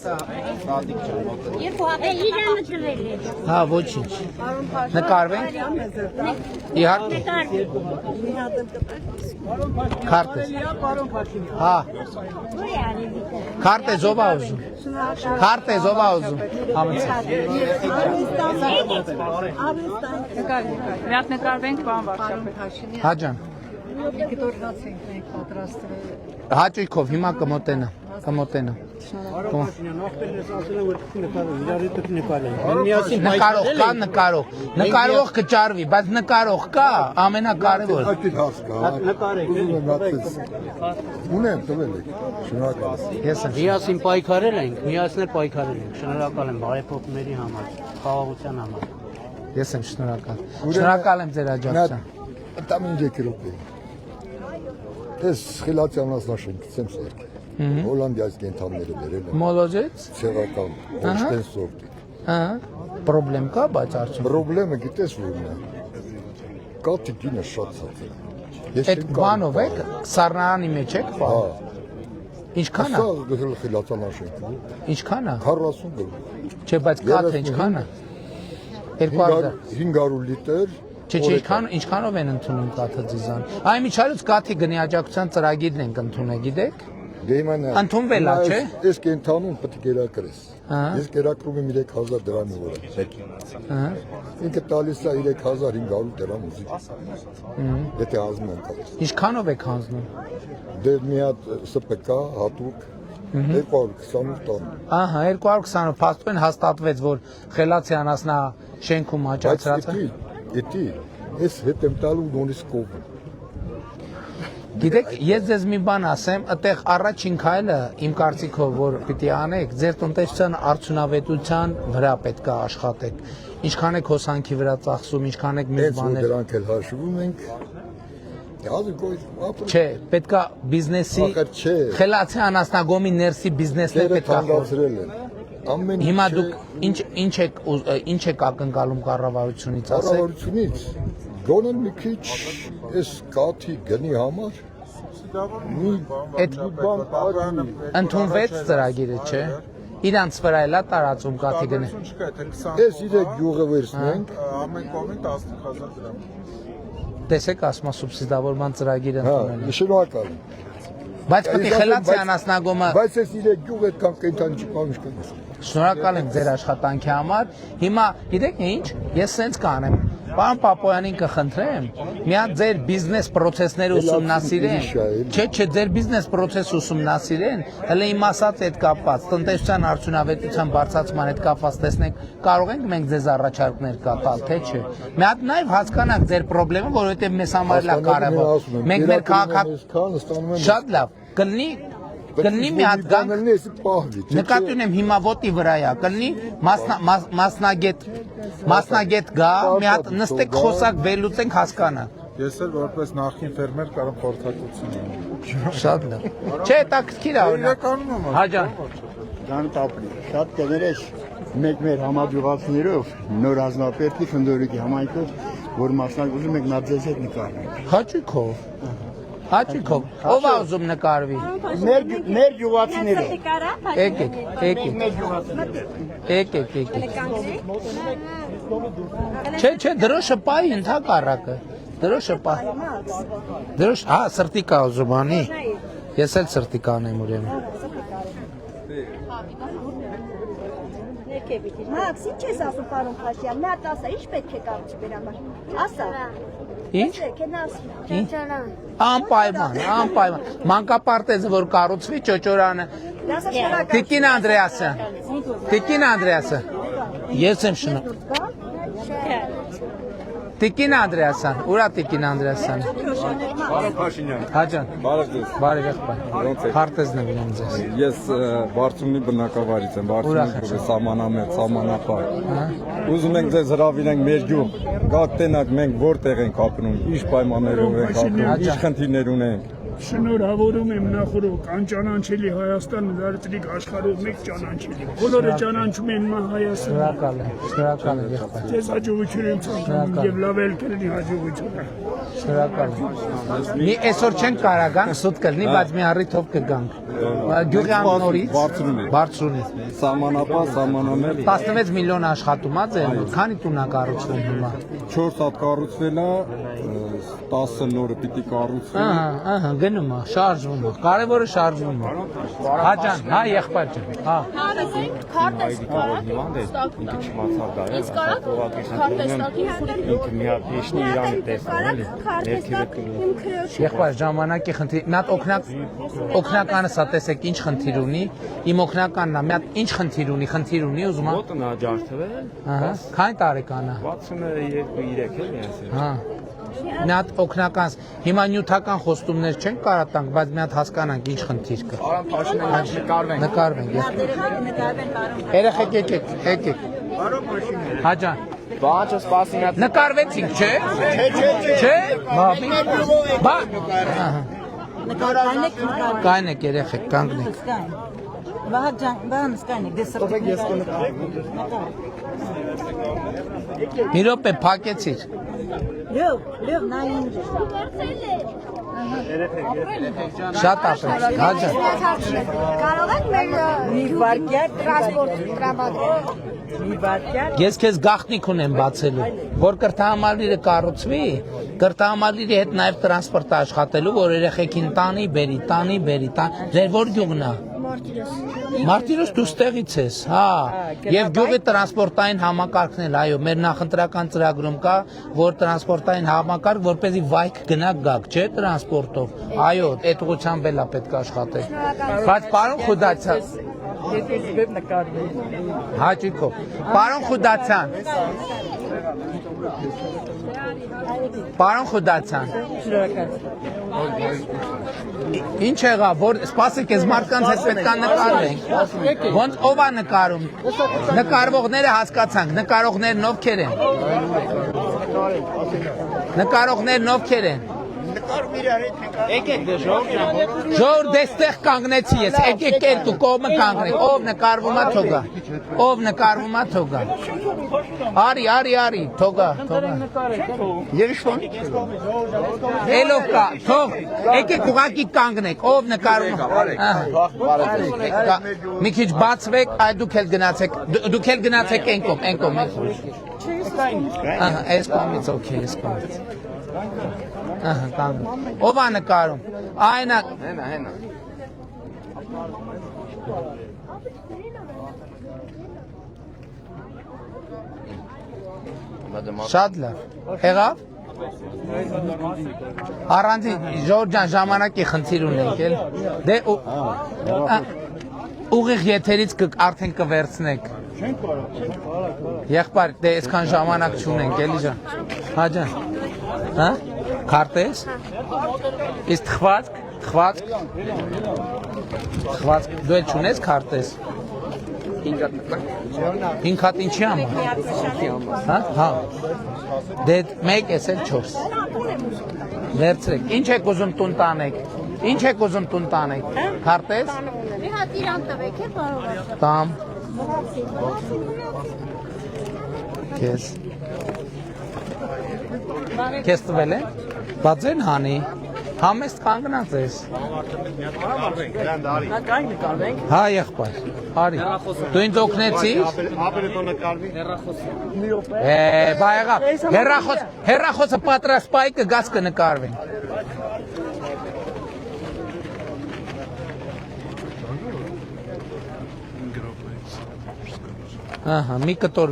Հա, ոչինչ։ Նկարվենք։ Իհարկե։ Քարտեզ։ Հա։ Քարտեզ ով է ուզում։ Մի հատ նկարվենք պարոն վարչապետ։ Հա ջան։ Հաճույքով հիմա կմոտենա։ Նկարող կճարվի, բայց նկարող կա, ամենակարևոր։ Ունեմ տվել եք, շնորհակալ եմ։ Ես եմ։ Միասին պայքարել ենք, շնորհակալ եմ բարեփոխումների համար, խաղաղության համար։ Ես եմ շնորհակալ։ Շնորհակալ եմ ձեր աջակցության։ Տամին ջեկրոպի։ Ես խիլացի անասնաշենքից եմ սերք։ Հոլանդիայից կենթանները բերել եմ։ Մոլոջեց։ Ցեղական, ոչտեն սորտի։ Ահա։ Պրոբլեմ կա, բայց արդյոք։ Պրոբլեմը գիտես որն է։ Կատի գինը շատ ցած է։ Այդ բանով եք սառնարանի մեջ եք Հա։ Ինչքան է։ Սա գլխի խիլացանաշենքը։ Ինչքան է։ 40 գլխ։ Չէ, բայց կաթը ինչքան է։ 200։ 500 լիտր։ Չէ, ինչքանով են ընդունում կաթը ձիզան։ Այ միջալուց կաթի գնի աջակցության ծրագիրն ենք ընդունել, գիտեք։ Դե իմանա։ Ընդունվել է, չէ։ Ես կենթանում պետք է կերակրես։ Ես կերակրում եմ 3000 դրամի վրա։ Ահա։ Ինքը տալիս է 3500 դրամ ուզի։ Եթե ազնում եմ կապ։ Ինչքանով եք հանձնում։ Դե մի հատ ՍՊԿ հատուկ 228 տոն։ Ահա, 220-ով փաստորեն հաստատվեց, որ Խելացի անասնա շենքում աճացած է։ Էդի, ես հետ եմ տալու նորից կողմ։ Գիտեք, ես ձեզ մի բան ասեմ, այդտեղ առաջին քայլը իմ կարծիքով որ պիտի անեք, ձեր տնտեսության արդյունավետության վրա պետք է աշխատեք։ Ինչքան եք հոսանքի վրա ծախսում, ինչքան եք մյուս բաներ։ Դրանք էլ հաշվում ենք։ Չէ, պետք է բիզնեսի Խելացի անասնագոմի ներսի բիզնեսներ պետք է խորացրել են։ Հիմա դուք ինչ եք ակնկալում կառավարությունից, ասեք։ Կառավարությունից գոնե մի քիչ էս կաթի գնի համար Այդ ընդունվեց ծրագիրը, չէ։ Իրանց վրա էլա տարածում կաթի գնի։ Էս իրեք յուղը վերցնենք ամեն կողմին 15000 դրամ։ Տեսեք, ասма սուբսիդավորման ծրագիրը ընդունել է։ Շնորհակալ եմ։ Բայց պետք է Խելացի անասնագոմը Բայց ես իրեք յուղ այդքան կենթանի չկան չկան։ Շնորհակալ եմ ձեր աշխատանքի համար։ Հիմա գիտեք ինչ, ես սենց կանեմ։ Պարոն Պապոյանին կխնդրեմ, մի հատ ձեր բիզնես process-ները ուսումնասիրեն։ Չէ, ձեր բիզնես process ուսումնասիրեն, հələ իմ ասած այդ կապված, տնտեսության արդյունավետության բարձրացման հետ կապված տեսնենք, կարող ենք մենք ձեզ առաջարկներ կտալ, թե չէ։ Մի հատ նաև հասկանանք ձեր խնդրեմը, որովհետև մեզ համար էլ է կարևոր։ Մենք մեր քաղաքական շատ լավ կլինի մի հատ գանք, նկատի ունեմ հիմա ոտի վրա է, կլինի մասնագետ գա, մի հատ նստեք խոսակ վերլուծենք հասկանա։ Ես էլ որպես նախին ֆերմեր կարող խորհրդակցություն անեմ։ Շատ լավ։ Չէ, տակցիր օրինակ։ Իրականում եմ։ Հաջան։ Դան տապլի։ Շատ կներես մեկ մեր համաձուղացներով նոր ազնապերտի խնդորիկի համայնքով, որ մասնակցում ենք նա ձեզ հետ նկարենք։ Հաճույքով։ Հաճույքով։ Ով է ուզում նկարվի։ Մեր յուղացիներով։ Եկեք, եկեք։ Մեր յուղացիներով։ Եկեք, եկեք։ Չէ, դրոշը պայի ընդհակառակը։ Դրոշը պա։ Դրոշ, հա, սրտի կա ուզում անի։ Ես էլ սրտի կանեմ ուրեմն։ Մաքս, ինչ ես ասում պարոն Փաշյան, մի հատ ասա, ինչ պետք է կառուցի մեր համար։ Ասա։ Ինչ։ Ինչ։ Անպայման։ Մանկապարտեզը որ կառուցվի ճոճորանը։ Տիկին Անդրեասը։ Ես եմ շնորհ։ Տիկին Անդրեասյան, ուրա Տիկին Անդրեասյան։ Բարև Փաշինյան։ Հաջան։ Բարև ձեզ։ Բարև եղբայր։ Քարտեզն եմ ունեմ ձեզ։ Ես Բարձունի բնակավարից եմ, Բարձունի սահմանամետ, սահմանապար։ Ուզում ենք ձեզ հրավիրենք մեր գյուղ։ Գաք տենակ մենք որտեղ ենք ապրում, ինչ պայմաններով ենք ապրում, ինչ խնդիրներ ունենք։ Շնորհավորում եմ նախորդ անճանաչելի Հայաստանը դարձրիք աշխարհով մեկ ճանաչելի։ Բոլորը ճանաչում են մա Հայաստանը։ Շնորհակալ եմ եղբայր։ Ձեզ հաջողություն եմ ցանկանում եւ լավ էլ կլինի հաջողությունը։ Շնորհակալ եմ։ Մի այսօր չենք կարա գանք, սուտ կլինի, բայց մի առիթով կգանք։ Գյուղի անունից Բարձունի։ Սահմանապահ, սահմանամետ 16 միլիոն աշխատում ա ձեր մոտ, քանի տուն ա կառուցվում հիմա։ 4 հատ կառուցվել է, 10 նորը պիտի կառուցվի։ Ահա, գնում ա, շարժվում ա։ Կարևորը շարժվում ա։ Հաջան, հա, եղբայր ջան, հա։ Քարտեզ կարա։ Ինքը չմացավ դա, Իսկ կարա քարտեզ տակի ինքը մի հատ փեշնի իրան է տեսնում, էլի։ Եղբայր ժամանակի խնդիր, մի հատ օգնականը սա տեսեք ինչ խնդիր ունի, իմ օգնականն ա, մի հատ ինչ խնդիր ունի, ուզում ա։ Ոտն ա ջարդվել։ Ահա, քանի տարեկան ա։ 62-3 էլի ասել։ Հա։ Մի հատ օգնական, հիմա նյութական խոստումներ չենք կարա տանք, բայց մի հատ հասկանանք ինչ խնդիր կա։ Արամ Փաշինյան Նկարվենք։ Երեխեք եկեք։ Հաջան։ Բանջը սպասին հատ Նկարվեցինք, չէ։ Բա։ Կայնեք երեխեք, կանգնեք։ Մի րոպե փակեցիր։ Լավ, նա ինձ։ Շատ ապրեք, հաջան։ Կարող եք մեր մի վարկյակ տրանսպորտ տրամադրել։ Մի վարկյակ։ Ես քեզ գաղտնիք ունեմ բացելու, որ կրթահամալիրը կառուցվի, կրթահամալիրի հետ նաև տրանսպորտ աշխատելու, որ երեխեքին տանի, բերի, ձեր որ գյուղն է։ Մարտիրոս դու ստեղից ես, հա, եւ գյուղի տրանսպորտային համակարգն էլ, այո, մեր նախընտրական ծրագրում կա, որ տրանսպորտային համակարգ, որպեսզի վայք գնաք գաք, չէ, տրանսպորտով, այո, այդ ուղղությամբ էլ է պետք աշխատել, բայց պարոն Խուդացյան, հաճույքով, պարոն Խուդացյան, ինչ եղավ, որ սպասեք, ես մարդկանց հետ պետք է նկարվենք, ոնց ով է նկարում, նկարվողները հասկացանք, նկարողներն ովքեր են, եկեք ժողովուրդ դեստեղ կանգնեցի ես, եկեք կերտու կողմը կանգնեք, ով նկարվում է թողա, արի, թողա, էլով կա, թող, եկեք ուղակի կանգնեք, ով նկարվում է, մի քիչ բացվեք, դուք էլ գնացեք են կողմ, այս կողմից, օքեյ, այս կողմից, ահա, կանգնեք, ով է նկարում, այնա, շատ լավ, եղավ, առանձին, Ժորժ ջան, ժամանակի խնդիր ունենք, էլ, դե, ուղիղ եթերից արդեն կվերցնեք, եղբայր, դե, այսքան ժամանակ չունենք, էլի ջան, հա ջան, հա, քարտեզ, իսկ թխվածք, դու էլ չունես քարտեզ, 5 հատ ինչի համար։ Հա։ Դե 1 էսել 4։ Վերցրեք։ Ինչ եք ուզում տուն տանեք։ Ինչ եք ուզում տուն տանեք։ Քարտեզ։ Մի հատ իրան տվեք, բարով։ Տամ։ Քեզ։ Քեզ տվել է։ Բայց են հանի։ Համեստ կանգնած ես։ Հա, եղբայր։ Արի։ Դու ինձ օգնեցիր։ Բա եղավ։ Հեռախոսը պատրաստ պայ կգաս կնկարվեն։ Ահա, մի կտոր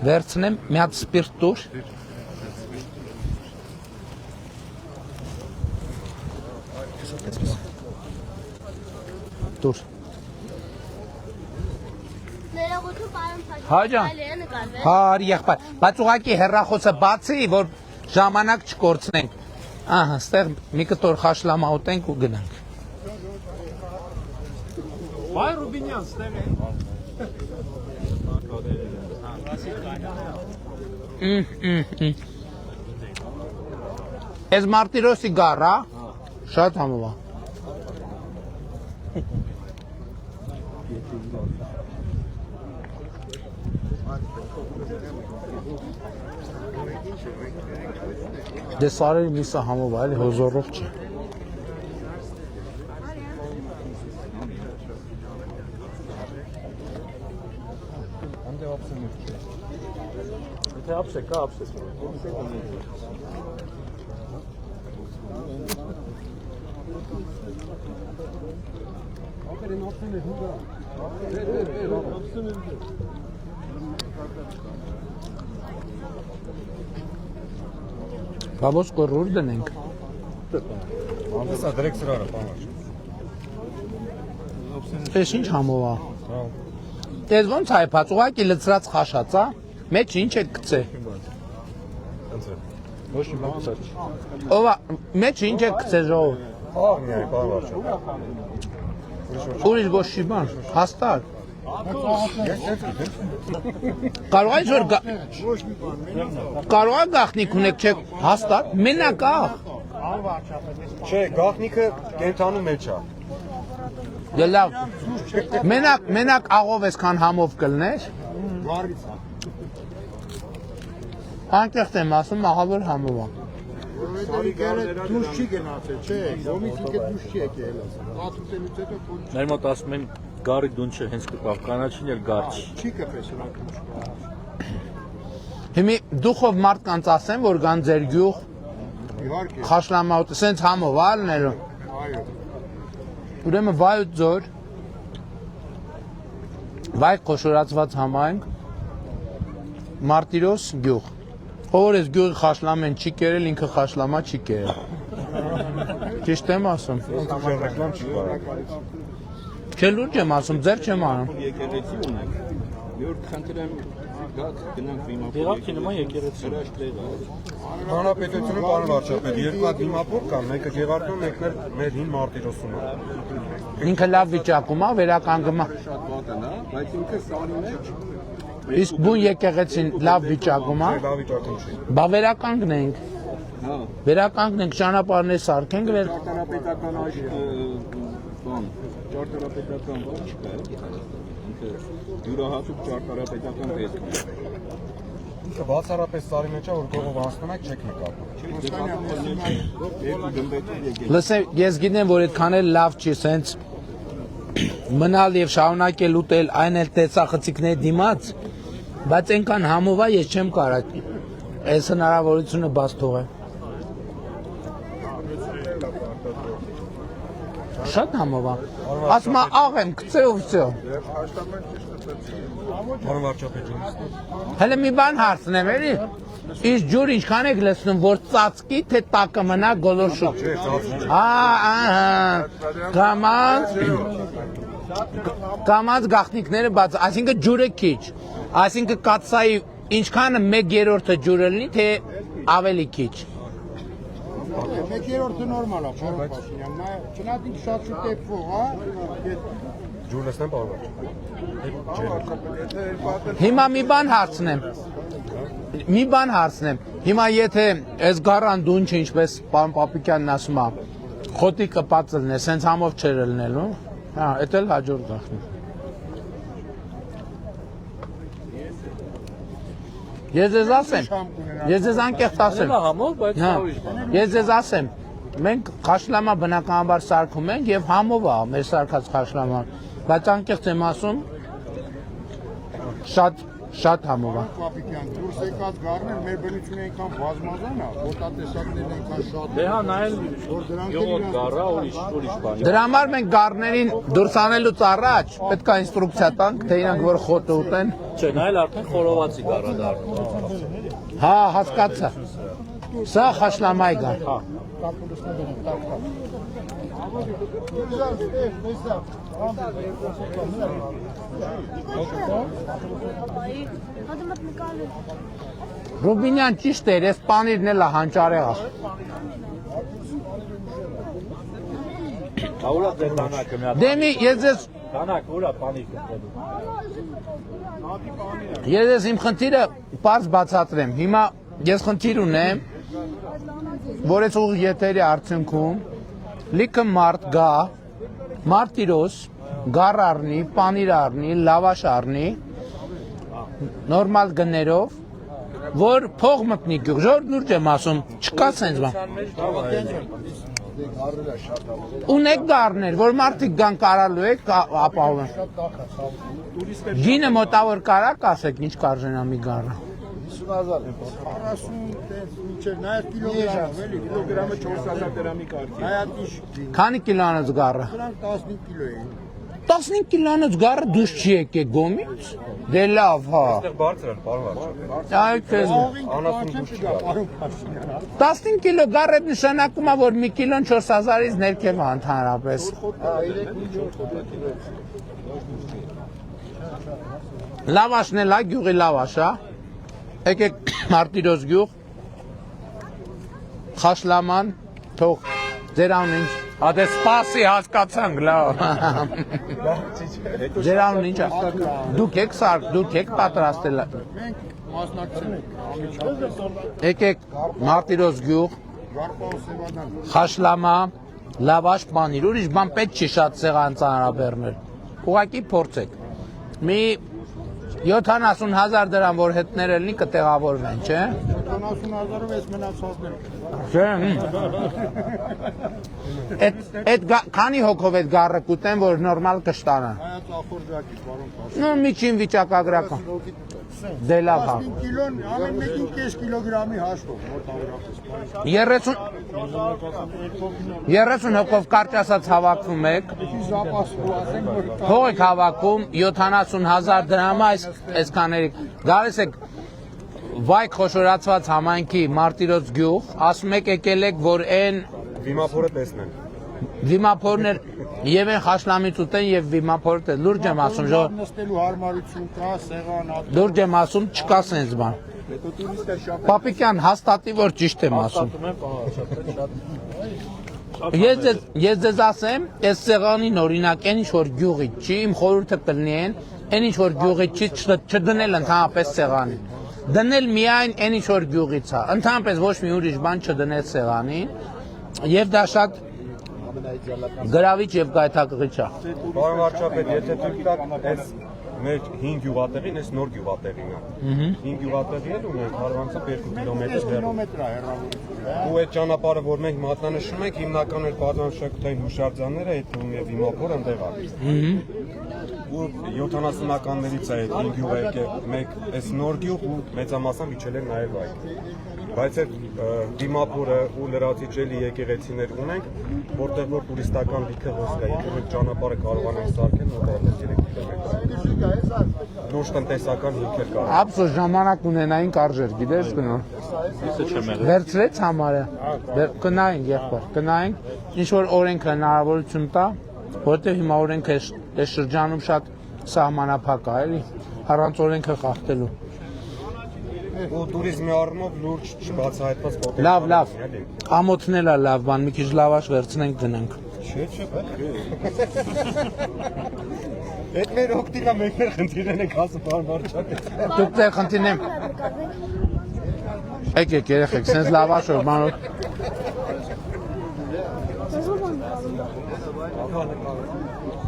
վերցնեմ, մի հատ սպիրտ տուր։ Տուր։ Ներողություն, պարոն Փաշինյան։ Հա ջան։ Հա, արի եղբայր, բայց ուղղակի հեռախոսը բացի, որ ժամանակ չկորցնենք։ Ահա, ստեղ մի կտոր խաշլամա ուտենք ու գնանք։ Բայ Ռուբինյան, ստեղ է։ Ես Մարտիրոսի գառ, հա։ Շատ համով է։ Դե սարերի միսը համով է, էլի հոզորով չէ։ Բաբոս կորուր դնենք։ Ամսա դրեք սրարը, պանաչ։ Ես ինչ համով է։ Ես ոնց հայփած, ուղղակի լծրած խաշած, հա։ Մեջ ինչ եք գցե։ Ոչ մի բան չկա։ Ով մեջ ինչ եք գցե ժողով։ Ահ, միայն պանաչ։ Ուրիշ ոչ մի բան, հաստատ։ Կարող է որ կարող է գախնիկ ունեք, չէ, հաստատ, մենակ աղ։ Չէ, գաղտնիքը կենթանու մեջ է։ Դե լավ։ Մենակ աղով այսքան համով կլներ։ Անկեղծ եմ ասում, աղավոր համով է։ Դուշ չի գնացել, չէ, յոմից ինքը դուշ չի եկել։ Ատուցելուց հետո Մեր մոտ ասում են գարի դուն չէ, հենց կպավ, կանաչին էլ գար չի։ չի կպես նրանք։ Հիմի դուխով մարդկանց ասեմ, որ կան ձեր գյուղ, Իհարկե։ խաշլամաուտ, սենց համով ալներում։ Այո։ Ուրեմն վայոց ձոր, վայ խոշորացված համայնք, Մարտիրոս գյուղ։ Ով որ ես գյուղի խաշլամեն չի կերել, ինքը խաշլամա չի կերել։ Ճիշտ եմ ասում։ Ռեկլամ չի կարող։ Չէ լուրջ եմ ասում, ձեր չեմ անում։ Եկեղեցի ունենք։ Յոր խնդրեմ գաք գնանք դիմապոր։ Դեղակի նման եկեղեցի։ Հանրապետությունը պարոն վարչապետ, երկու հատ դիմապոր կան, մեկը Գեղարդյուն, մեկն էլ մեր հին Մարտիրոսում է։ Ինքը լավ վիճակում է, վերականգնվում է։ Շատ վատ է նա, բայց ինքը սարի մեջ Իսկ բուն եկեղեցին լավ վիճակում է։ Լավ վիճակում չի։ Բա վերականգնենք։ հա Վերականգնենք ճանապարհներ սարքենք վեր։ ճարտարապետական այս բան, ճարտարապետական բան չկա, ինքը յուրահատուկ ճարտարապետական պետք է։ Ինքը բացառապես սարի մեջ է, որ կողով անցնում եք, չեք նկատում։ Լսեմ, ես գիտեմ, որ այդքան էլ լավ չի, սենց մնալ եւ շարունակել ուտել, այն էլ տեսախցիկների դիմաց, բայց այնքան համով է, ես չեմ կարա այս հնարավորությունը բաց թողել։ Շատ համով է։ Ասում է աղ եմ, գցե ու վсё։ Պարոն վարչապետ ջան։ Հələ մի բան հարցնեմ, էլի։ Իս ջուր ինչքան եք լցնում, որ ծածկի, թե տակը մնա գոլորշուտ։ Կամած գախնիկները բաց, այսինքն ջուրը քիչ, այսինքն կաթսայի ինչքանը 1/3-ը ջուրը լինի, թե ավելի քիչ։ 1/3-ը նորմալ է, պարոն Փաշինյան, նա չնայած ինքը շատ շուտ է փող, հա։ Ջուրնստան բանվար։ Հիմա մի բան հարցնեմ։ Հիմա եթե այս գարան դուն ինչպես պարոն Պապիկյանն ասում է, խոտի կպած լներ, սենց համով չեր լնելու։ Հա, էդ էլ հաջորդ գախնի։ Ես ձեզ անկեղծ ասեմ։ Ես ձեզ ասեմ, մենք խաշլամա բնականաբար սարքում ենք եւ համով է մեր սարքած խաշլաման, բայց անկեղծ եմ ասում, շատ համով է։ Պապիկյան, դուրս եկած գարներ մեր բնությունը այնքան բազմազան է, ոտատեսակներն այնքան շատ Դե հա նայել յոգոտ գառա, ուրիշ բան։ Դրա համար մենք գառներին դուրս անելուց առաջ պետք է ինստրուկցիա տանք, թե իրանք որ խոտը ուտեն։ Չէ, նայել արդեն խորովածի գառա դառնում։ Հա, հասկացա։ Սա խաշլամայի գար։ Ռուբինյան ճիշտ էր, ես պանիրն էլ հանճարեղ է։ Աուրա դե տանակը մի հատ։ Դեմի, ես Տանակ, ուրա պանիկը։ ես իմ խնդիրը պարզ բացատրեմ։ Հիմա ես խնդիր ունեմ, որ այս ուղիղ եթերի արդյունքում լիքը մարդ գա, մարտիրոս, գառ առնի, պանիր առնի, լավաշ առնի, նորմալ գներով, որ փող մտնի գյուղ, ժողովուրդ լուրջ եմ ասում, չկա սենց բան։ Ունեք գառներ, որ մարդիկ գան կարալու եք ապահովեն։ Գինը մոտավոր կարակ ասեք, ինչ կարժենա մի գառը։ 50,000 մինչև նայած կիլոգրամով, էլի, կիլոգրամը 4000 դրամի կարգի։ Նայած ինչ Քանի կիլոանոց գառը։ դրանք 15 կիլո էին։ 15 կիլոանոց գառը դուրս չի եկել գոմից։ Դե լավ, հա։ Այստեղ բարձր են, պարոն վարչապետ։ Այ քեզ։ Անասուն դուրս չկա, պարոն Փաշինյան։ 15 կիլո գառը նշանակում է, որ մի կիլոն 4000-ից ներքև է ընդհանրապես։ Լավաշն էլ է, գյուղի լավաշ է։ Եկեք Մարտիրոս գյուղ, Խաշլաման, թող ձեր անուն ինչ, դե սպասի հասկացանք, լավ։ Ձեր անուն ինչ է, դուք եք սարք, դուք եք պատրաստել։ Մենք մասնակցել ենք ամիջապես։ Եկեք Մարտիրոս գյուղ, Գարպան Սևադան։ Խաշլամա, լավաշ պանիր, ուրիշ բան պետք չի շատ սեղան ծանրաբեռնել, ուղղակի փորձեք։ Մի 70,000 դրամ որ հետներ ելնի կտեղավորվեն, չէ։ 70,000-ով ես մնացածներ։ Չէ։ Այդ քանի հոգով այդ գառը կուտեն, որ նորմալ կշտանան։ Հայաց ախորժակի, պարոն Փաշինյան։ Ну, միջին վիճակագրական։ Դե լավ, հա։ 15 կիլոն, ամեն մեկին կես կիլոգրամի հաշվով, մոտավորապես։ 30 հոգով կարճ ասած հավաքվում եք։ Զապասու ասենք, որ Փող եք հավաքում 70,000 դրամը այսքաների։ Գալիս եք վայք խոշորացված համայնքի Մարտիրոս գյուղ, ասում եք եկել եք, որ այն Վիմափորը տեսնեն։ վիմափորներ եւ են խաշլամից ուտեն եւ վիմափորը լուրջ եմ ասում, ժողովուրդ նստելու հարմարություն կա, սեղան, լուրջ եմ ասում, չկա սենց բան։ Պապիկյան հաստատի, որ ճիշտ եմ ասում։ Ես ձեզ ասեմ, այս սեղանին օրինակ այն ինչ որ գյուղի չի, իմ խորհուրդը կլինի այն ինչ որ գյուղի չի չդնել ընդհանրապես սեղանին։ Դնել միայն այն ինչ որ գյուղից է, ընդհանրապես ոչ մի ուրիշ բան չդնել սեղանին, եւ դա շատ գրավիչ եւ գայթակղիչ է։ Պարոն վարչապետ, եթե դուք տաք այս մեր 5 գյուղատեղին, այս նոր գյուղատեղին է։ 5 գյուղատեղի էլ ունենք հարվածը 2 կիլոմետր հեռու։ Ու այդ ճանապարհը, որ մենք մատնանշում ենք, հիմնական էր պատվամշակութային հուշարձանները, այդ թվում եւ Վիմափոր ընդեղ է։ Ու 70-ականներից է այդ 5 գյուղը եկել, մեկ այս նոր գյուղ ու մեծամասամբ իջել են նաեւ այդ։ Բայց այդ Վիմափորը ու լրացիչ էլի եկեղեցիներ ունենք, որտեղ որ տուրիստական լիքը ոսկա, եթե մենք ճանապարհը կարողանանք սարքել, մոտավորապես 3 կիլոմետր։ Լուրջ տնտեսական հիմքեր կա։ Ափսոս ժամանակ ունենային կարժեր, գիտես գնա։ Վերցրեց համարը։ Կնայինք եղբայր, կնայինք, ինչ որ օրենքը հնարավորություն տա, որտեղ հիմա օրենքը այս շրջանում շատ սահմանափակ է, էլի, առանց օրենքը խախտելու։ Ու туриզմի առումով լուրջ չբացահայտված պոտենցիալ։ Լավ, ամոթնել է լավ բան, մի քիչ լավաշ վերցնենք գնանք։ Չէ, Այդ մեր օգտիկա մեկ մեր խնդիրն եք ասում պարոն վարչապետ։ Դուք ձեր խնդիրն եմ։ Եկեք երեխեք, sense լավ աշոր, մանոտ։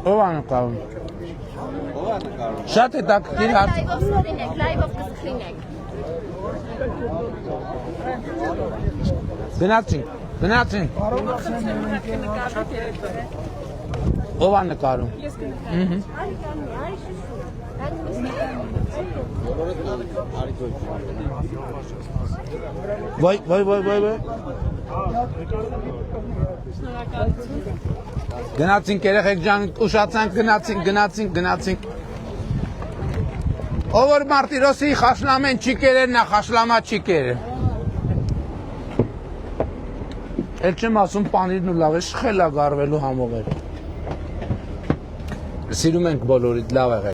Ո՞վ է նկարում։ Շատ է տակտիր հարց։ Լայվով ստորինեք, լայվով կսկրինեք։ Գնացինք։ Ո՞վ է նկարում։ Վայ։ Գնացինք երեխեք ջան, ուշացանք, գնացինք։ Ով որ Մարտիրոսի խաշլամեն չի կերել, նա խաշլամա չի կերել։ Էլ չեմ ասում պանիրն ու լավ է, շխել է գարվելու համով էր։ Սիրում ենք բոլորիդ, լավ եղեք։